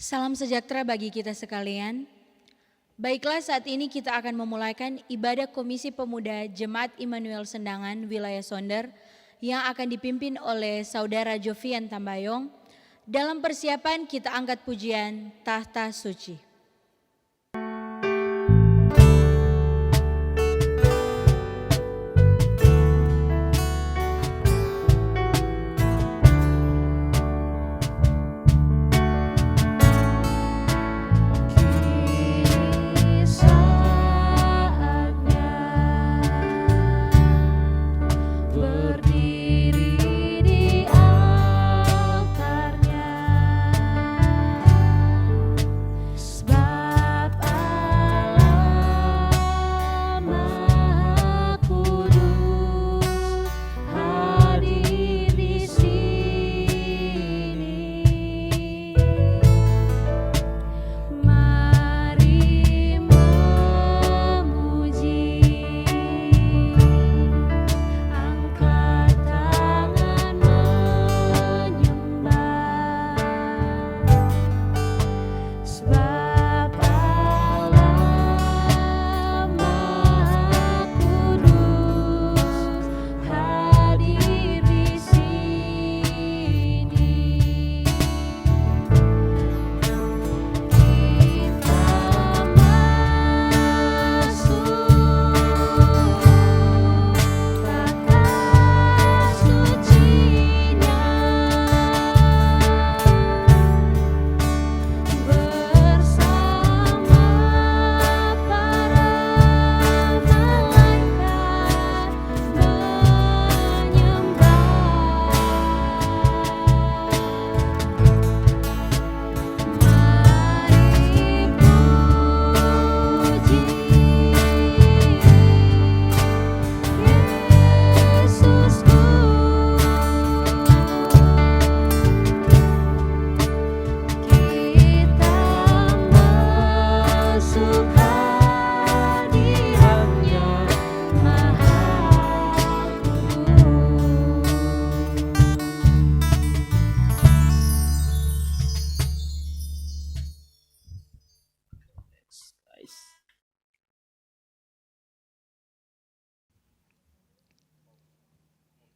Salam sejahtera bagi kita sekalian. Baiklah, saat ini kita akan memulaikan ibadah Komisi Pemuda Jemaat Immanuel Sendangan Wilayah Sonder yang akan dipimpin oleh Saudara Jovian Tambayong. Dalam persiapan kita angkat pujian Tahta Suci.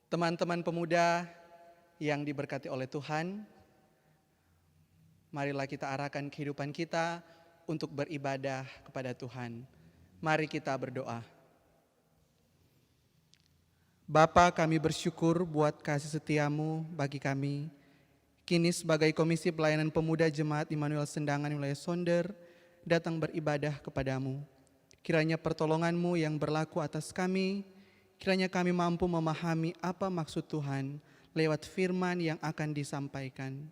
Teman-teman pemuda yang diberkati oleh Tuhan, marilah kita arahkan kehidupan kita untuk beribadah kepada Tuhan. Mari kita berdoa. Bapa, kami bersyukur buat kasih setiamu bagi kami. Kini sebagai Komisi Pelayanan Pemuda Jemaat Immanuel Sendangan Wilayah Sonder datang beribadah kepadamu. Kiranya pertolonganmu yang berlaku atas kami, kiranya kami mampu memahami apa maksud Tuhan lewat firman yang akan disampaikan.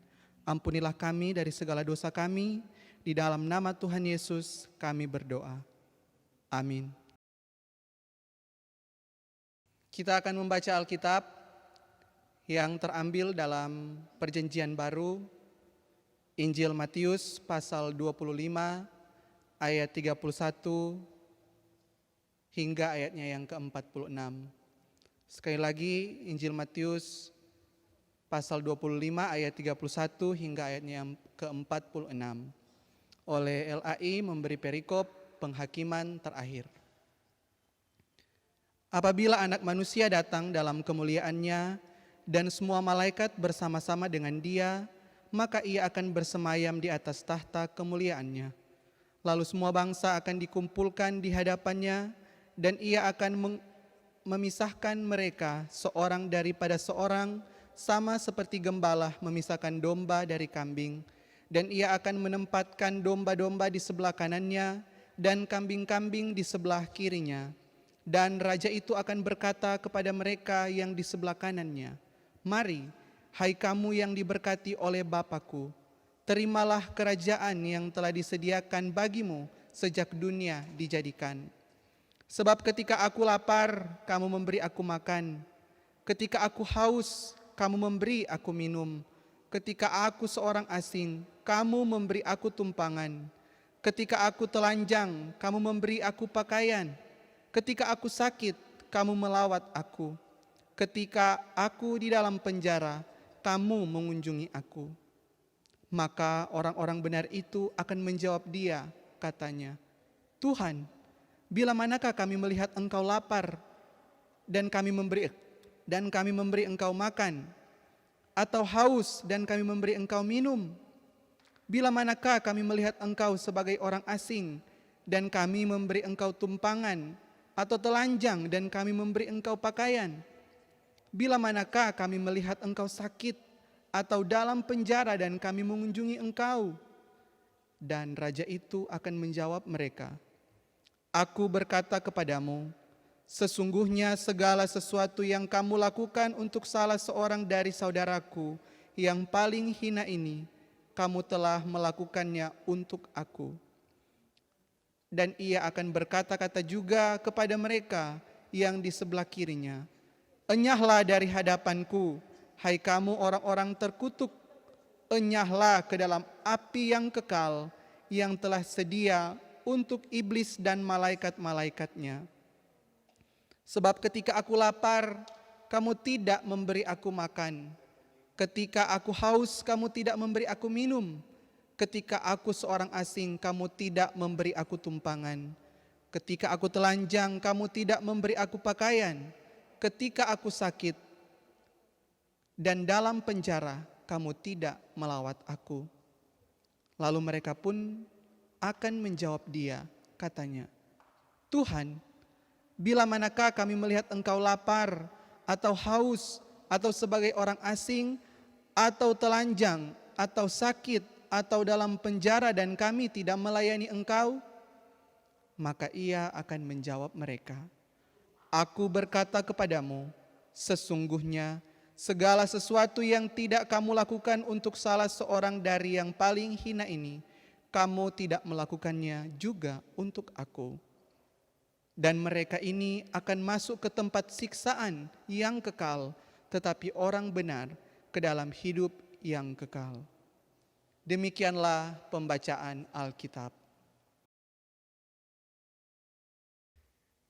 Ampunilah kami dari segala dosa kami, di dalam nama Tuhan Yesus kami berdoa. Amin. Kita akan membaca Alkitab yang terambil dalam Perjanjian Baru, Injil Matius pasal 25 ayat 31 hingga ayatnya yang ke-46. Sekali lagi Injil Matius pasal 25 ayat 31 hingga ayatnya yang ke-46. Oleh LAI memberi perikop penghakiman terakhir. Apabila Anak Manusia datang dalam kemuliaannya dan semua malaikat bersama-sama dengan Dia, maka Ia akan bersemayam di atas tahta kemuliaannya. Lalu semua bangsa akan dikumpulkan di hadapannya, dan Ia akan memisahkan mereka seorang daripada seorang, sama seperti gembala memisahkan domba dari kambing. Dan Ia akan menempatkan domba-domba di sebelah kanannya dan kambing-kambing di sebelah kirinya. Dan Raja itu akan berkata kepada mereka yang di sebelah kanannya, "Mari, hai kamu yang diberkati oleh Bapa-Ku, terimalah kerajaan yang telah disediakan bagimu sejak dunia dijadikan. Sebab ketika aku lapar, kamu memberi aku makan. Ketika aku haus, kamu memberi aku minum. Ketika aku seorang asing, kamu memberi aku tumpangan. Ketika aku telanjang, kamu memberi aku pakaian. Ketika aku sakit, kamu melawat aku. Ketika aku di dalam penjara, kamu mengunjungi aku." Maka orang-orang benar itu akan menjawab dia, katanya, Tuhan, bila manakah kami melihat Engkau lapar dan kami memberi Engkau makan, atau haus dan kami memberi Engkau minum? Bila manakah kami melihat Engkau sebagai orang asing dan kami memberi Engkau tumpangan, atau telanjang dan kami memberi Engkau pakaian? Bila manakah kami melihat Engkau sakit atau dalam penjara dan kami mengunjungi Engkau? Dan raja itu akan menjawab mereka, Aku berkata kepadamu, sesungguhnya segala sesuatu yang kamu lakukan untuk salah seorang dari saudaraku yang paling hina ini, kamu telah melakukannya untuk aku. Dan ia akan berkata-kata juga kepada mereka yang di sebelah kirinya, Enyahlah dari hadapanku, hai kamu orang-orang terkutuk, enyahlah ke dalam api yang kekal, yang telah sedia untuk iblis dan malaikat-malaikatnya. Sebab ketika aku lapar, kamu tidak memberi aku makan. Ketika aku haus, kamu tidak memberi aku minum. Ketika aku seorang asing, kamu tidak memberi aku tumpangan. Ketika aku telanjang, kamu tidak memberi aku pakaian. Ketika aku sakit dan dalam penjara, kamu tidak melawat aku. Lalu mereka pun akan menjawab dia, katanya, Tuhan, bila manakah kami melihat Engkau lapar, atau haus, atau sebagai orang asing, atau telanjang, atau sakit, atau dalam penjara dan kami tidak melayani Engkau? Maka ia akan menjawab mereka, Aku berkata kepadamu, sesungguhnya segala sesuatu yang tidak kamu lakukan untuk salah seorang dari yang paling hina ini, kamu tidak melakukannya juga untuk aku. Dan mereka ini akan masuk ke tempat siksaan yang kekal, tetapi orang benar ke dalam hidup yang kekal. Demikianlah pembacaan Alkitab.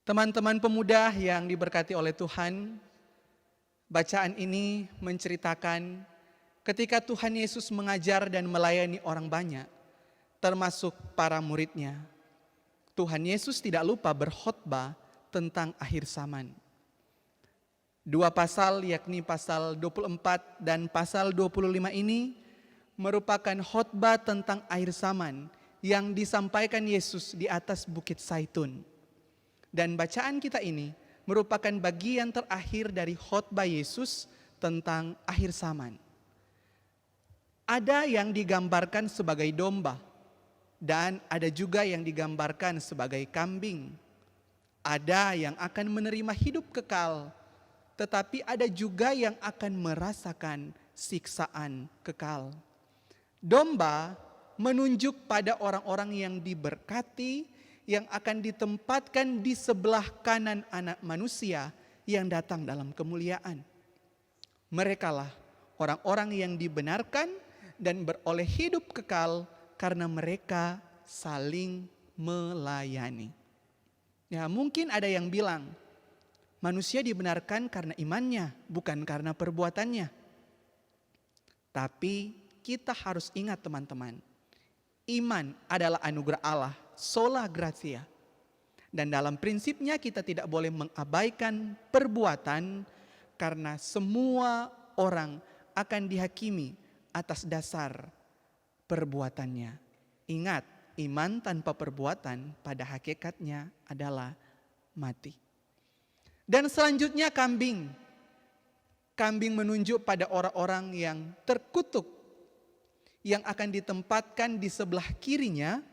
Teman-teman pemuda yang diberkati oleh Tuhan, bacaan ini menceritakan ketika Tuhan Yesus mengajar dan melayani orang banyak, termasuk para muridnya. Tuhan Yesus tidak lupa berkhotbah tentang akhir zaman. 2 pasal yakni pasal 24 dan pasal 25 ini merupakan khotbah tentang akhir zaman yang disampaikan Yesus di atas Bukit Zaitun. Dan bacaan kita ini merupakan bagian terakhir dari khotbah Yesus tentang akhir zaman. Ada yang digambarkan sebagai domba, dan ada juga yang digambarkan sebagai kambing. Ada yang akan menerima hidup kekal, tetapi ada juga yang akan merasakan siksaan kekal. Domba menunjuk pada orang-orang yang diberkati, yang akan ditempatkan di sebelah kanan Anak Manusia yang datang dalam kemuliaan. Merekalah orang-orang yang dibenarkan dan beroleh hidup kekal karena mereka saling melayani. Ya, mungkin ada yang bilang, manusia dibenarkan karena imannya, bukan karena perbuatannya. Tapi kita harus ingat teman-teman, iman adalah anugerah Allah, sola gratia. Dan dalam prinsipnya kita tidak boleh mengabaikan perbuatan, karena semua orang akan dihakimi atas dasar perbuatannya. Ingat, iman tanpa perbuatan pada hakikatnya adalah mati. Dan selanjutnya kambing. Kambing menunjuk pada orang-orang yang terkutuk, yang akan ditempatkan di sebelah kirinya,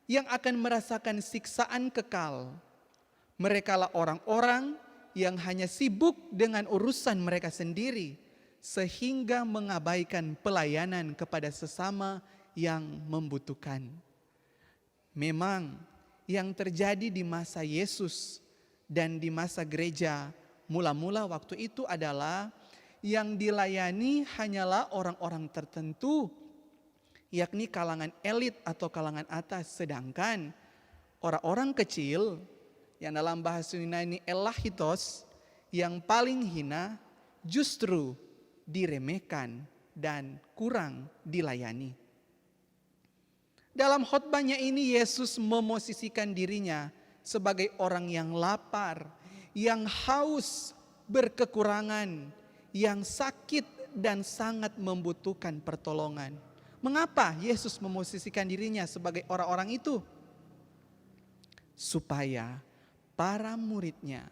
yang akan merasakan siksaan kekal. Merekalah orang-orang yang hanya sibuk dengan urusan mereka sendiri, sehingga mengabaikan pelayanan kepada sesama yang membutuhkan. Memang yang terjadi di masa Yesus dan di masa gereja mula-mula waktu itu adalah yang dilayani hanyalah orang-orang tertentu, yakni kalangan elit atau kalangan atas. Sedangkan orang-orang kecil yang dalam bahasa Yunani elahitos, yang paling hina, justru diremehkan dan kurang dilayani. Dalam khotbahnya ini Yesus memosisikan dirinya sebagai orang yang lapar, yang haus, berkekurangan, yang sakit dan sangat membutuhkan pertolongan. Mengapa Yesus memosisikan dirinya sebagai orang-orang itu? Supaya para muridnya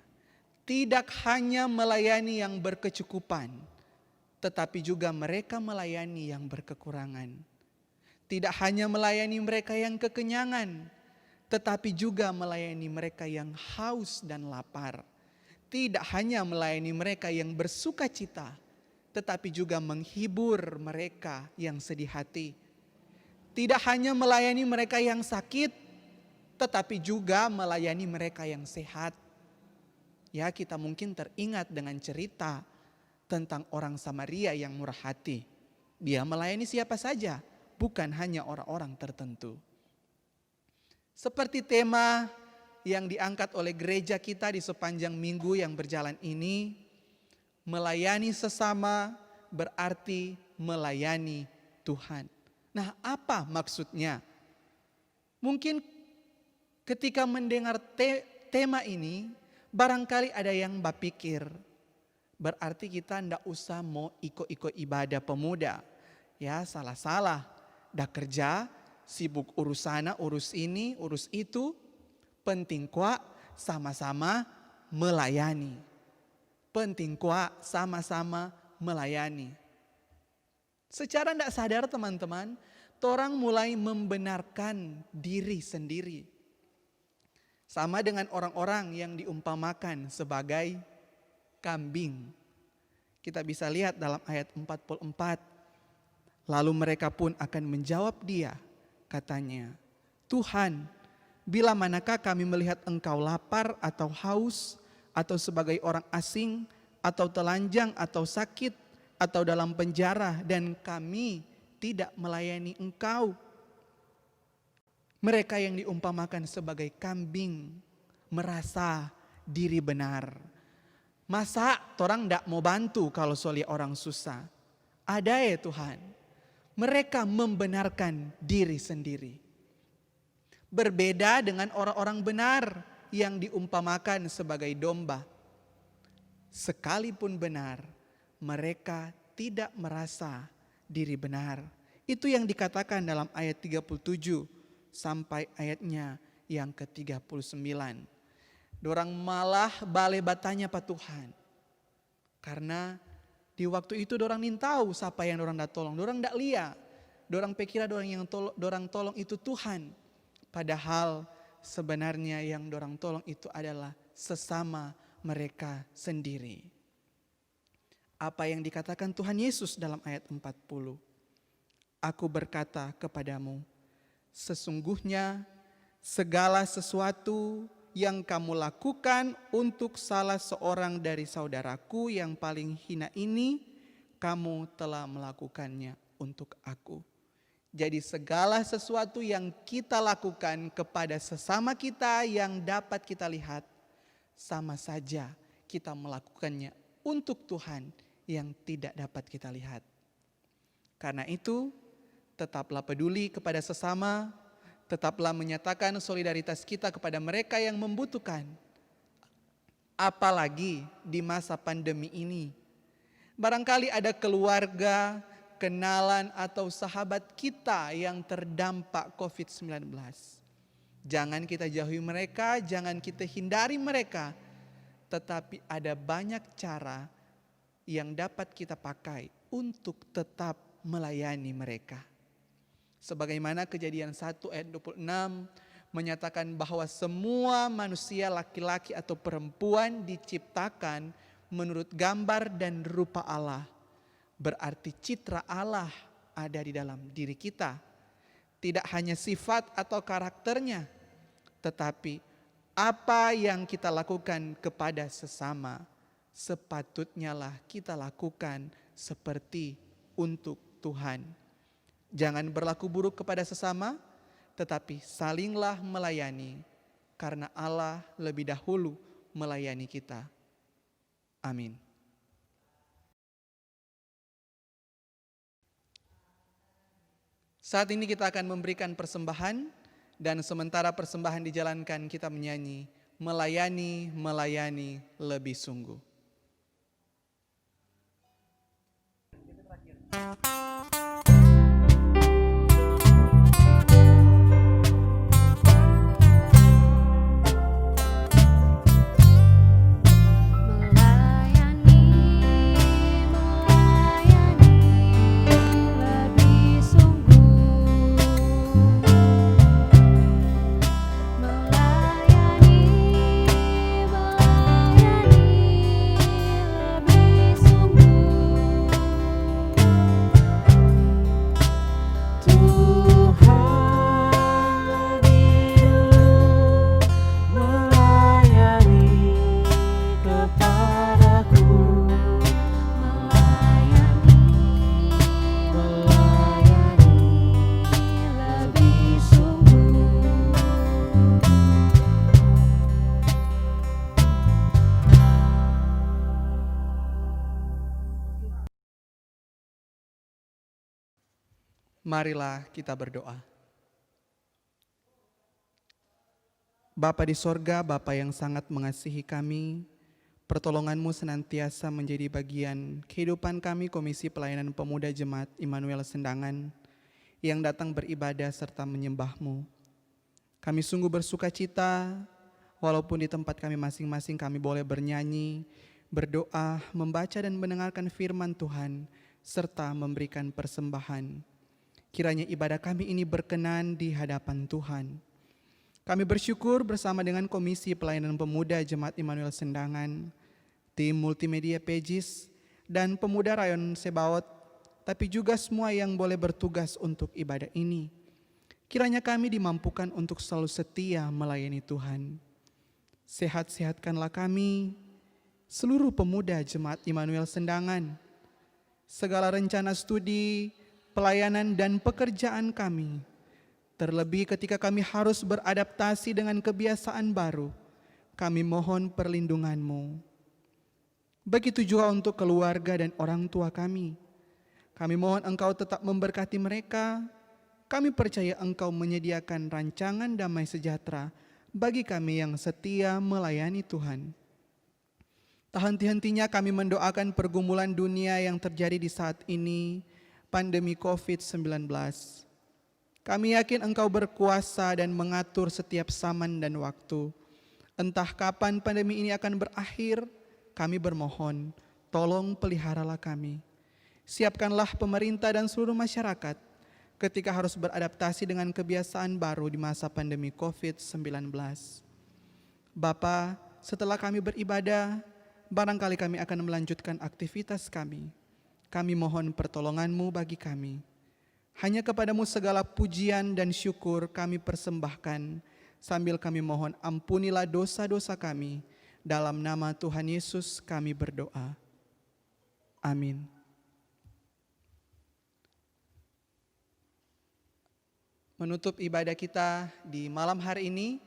tidak hanya melayani yang berkecukupan, tetapi juga mereka melayani yang berkekurangan. Tidak hanya melayani mereka yang kekenyangan, tetapi juga melayani mereka yang haus dan lapar. Tidak hanya melayani mereka yang bersuka cita, tetapi juga menghibur mereka yang sedih hati. Tidak hanya melayani mereka yang sakit, tetapi juga melayani mereka yang sehat. Ya, kita mungkin teringat dengan cerita tentang orang Samaria yang murah hati. Dia melayani siapa saja, bukan hanya orang-orang tertentu. Seperti tema yang diangkat oleh gereja kita di sepanjang minggu yang berjalan ini, melayani sesama berarti melayani Tuhan. Nah, apa maksudnya? Mungkin ketika mendengar tema ini, barangkali ada yang berpikir, berarti kita ndak usah mau ikut-ikut ibadah pemuda. Ya, salah-salah. Dah kerja, sibuk urus sana, urus ini, urus itu. Penting kuat sama-sama melayani. Penting kuat sama-sama melayani. Secara tidak sadar teman-teman, orang mulai membenarkan diri sendiri. Sama dengan orang-orang yang diumpamakan sebagai kambing. Kita bisa lihat dalam ayat 44. Lalu mereka pun akan menjawab dia, katanya, Tuhan, bila manakah kami melihat engkau lapar atau haus, atau sebagai orang asing, atau telanjang, atau sakit, atau dalam penjara, dan kami tidak melayani engkau. Mereka yang diumpamakan sebagai kambing merasa diri benar. Masa orang tidak mau bantu kalau soalnya orang susah? Ada ya Tuhan. Mereka membenarkan diri sendiri. Berbeda dengan orang-orang benar yang diumpamakan sebagai domba. Sekalipun benar, mereka tidak merasa diri benar. Itu yang dikatakan dalam ayat 37 sampai ayatnya yang ke-39. Dorang malah bale batanya pa Tuhan. Karena di waktu itu dorang nin tahu siapa yang dorang dah tolong. Dorang dak lihat. Dorang pikir dorang tolong itu Tuhan. Padahal sebenarnya yang dorang tolong itu adalah sesama mereka sendiri. Apa yang dikatakan Tuhan Yesus dalam ayat 40. Aku berkata kepadamu, sesungguhnya segala sesuatu yang kamu lakukan untuk salah seorang dari saudaraku yang paling hina ini, kamu telah melakukannya untuk aku. Jadi segala sesuatu yang kita lakukan kepada sesama kita yang dapat kita lihat, sama saja kita melakukannya untuk Tuhan yang tidak dapat kita lihat. Karena itu, tetaplah peduli kepada sesama, tetaplah menyatakan solidaritas kita kepada mereka yang membutuhkan. Apalagi di masa pandemi ini. Barangkali ada keluarga, kenalan atau sahabat kita yang terdampak COVID-19. Jangan kita jauhi mereka, jangan kita hindari mereka. Tetapi ada banyak cara yang dapat kita pakai untuk tetap melayani mereka. Sebagaimana Kejadian 1 ayat 26 menyatakan bahwa semua manusia laki-laki atau perempuan diciptakan menurut gambar dan rupa Allah. Berarti citra Allah ada di dalam diri kita. Tidak hanya sifat atau karakternya, tetapi apa yang kita lakukan kepada sesama, sepatutnya lah kita lakukan seperti untuk Tuhan. Jangan berlaku buruk kepada sesama, tetapi salinglah melayani, karena Allah lebih dahulu melayani kita. Amin. Saat ini kita akan memberikan persembahan, dan sementara persembahan dijalankan kita menyanyi, melayani, melayani lebih sungguh. Marilah kita berdoa. Bapa di sorga, Bapa yang sangat mengasihi kami, pertolongan-Mu senantiasa menjadi bagian kehidupan kami Komisi Pelayanan Pemuda Jemaat Immanuel Sendangan yang datang beribadah serta menyembah-Mu. Kami sungguh bersuka cita, walaupun di tempat kami masing-masing kami boleh bernyanyi, berdoa, membaca dan mendengarkan firman Tuhan, serta memberikan persembahan. Kiranya ibadah kami ini berkenan di hadapan Tuhan. Kami bersyukur bersama dengan Komisi Pelayanan Pemuda Jemaat Immanuel Sendangan, tim multimedia Pejis, dan pemuda Rayon Sebaot, tapi juga semua yang boleh bertugas untuk ibadah ini. Kiranya kami dimampukan untuk selalu setia melayani Tuhan. Sehat-sehatkanlah kami, seluruh pemuda Jemaat Immanuel Sendangan, segala rencana studi, pelayanan dan pekerjaan kami, terlebih ketika kami harus beradaptasi dengan kebiasaan baru, kami mohon perlindungan-Mu. Begitu juga untuk keluarga dan orang tua kami. Kami mohon Engkau tetap memberkati mereka. Kami percaya Engkau menyediakan rancangan damai sejahtera bagi kami yang setia melayani Tuhan. Tak henti-hentinya kami mendoakan pergumulan dunia yang terjadi di saat ini, pandemi COVID-19. Kami yakin Engkau berkuasa dan mengatur setiap zaman dan waktu. Entah kapan pandemi ini akan berakhir, kami bermohon, tolong peliharalah kami. Siapkanlah pemerintah dan seluruh masyarakat ketika harus beradaptasi dengan kebiasaan baru di masa pandemi COVID-19. Bapa, setelah kami beribadah, barangkali kami akan melanjutkan aktivitas kami. Kami mohon pertolongan-Mu bagi kami. Hanya kepada-Mu segala pujian dan syukur kami persembahkan, sambil kami mohon ampunilah dosa-dosa kami. Dalam nama Tuhan Yesus kami berdoa. Amin. Menutup ibadah kita di malam hari ini,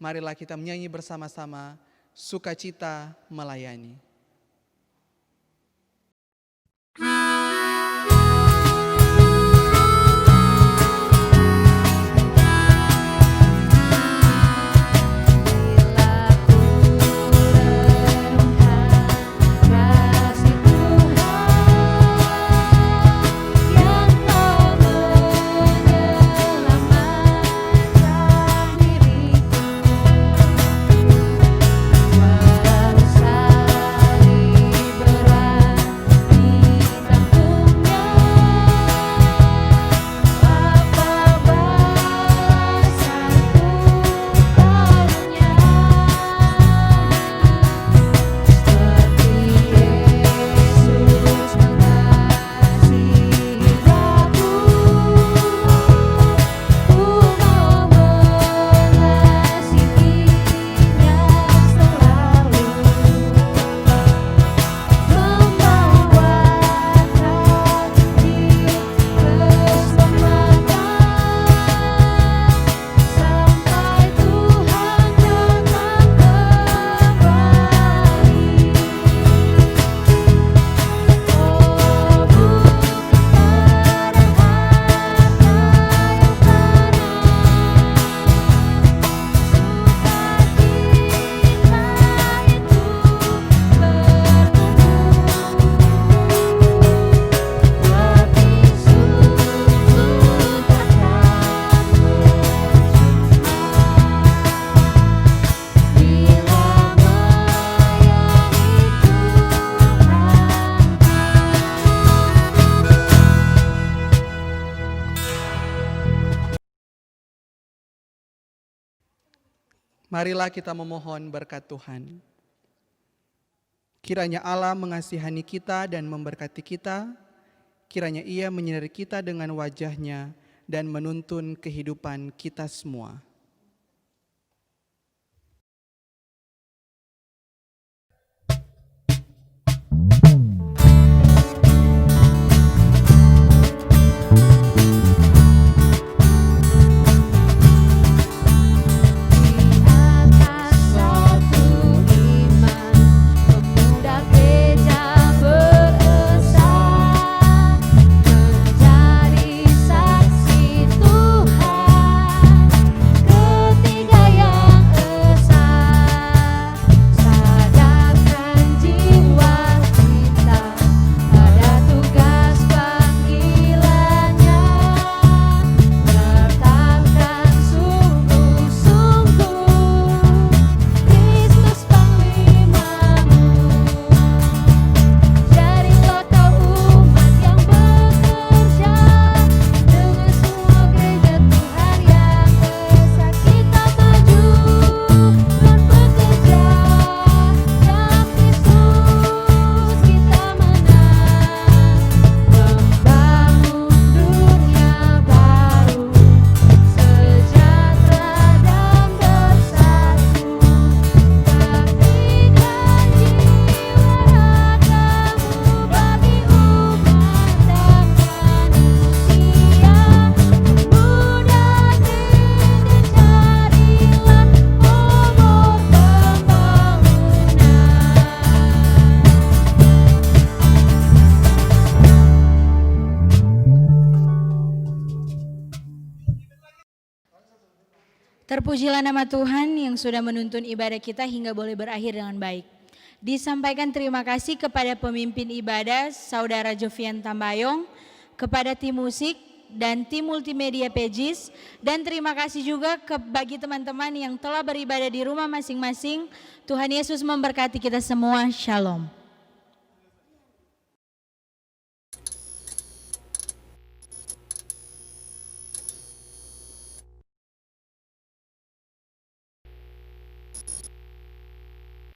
marilah kita menyanyi bersama-sama Sukacita Melayani. Walau Marilah kita memohon berkat Tuhan. Kiranya Allah mengasihani kita dan memberkati kita. Kiranya Ia menyinari kita dengan wajah-Nya dan menuntun kehidupan kita semua. Terpujilah nama Tuhan yang sudah menuntun ibadah kita hingga boleh berakhir dengan baik. Disampaikan terima kasih kepada pemimpin ibadah Saudara Jovian Tambayong, kepada tim musik dan tim multimedia Pejis, dan terima kasih juga bagi teman-teman yang telah beribadah di rumah masing-masing. Tuhan Yesus memberkati kita semua. Shalom.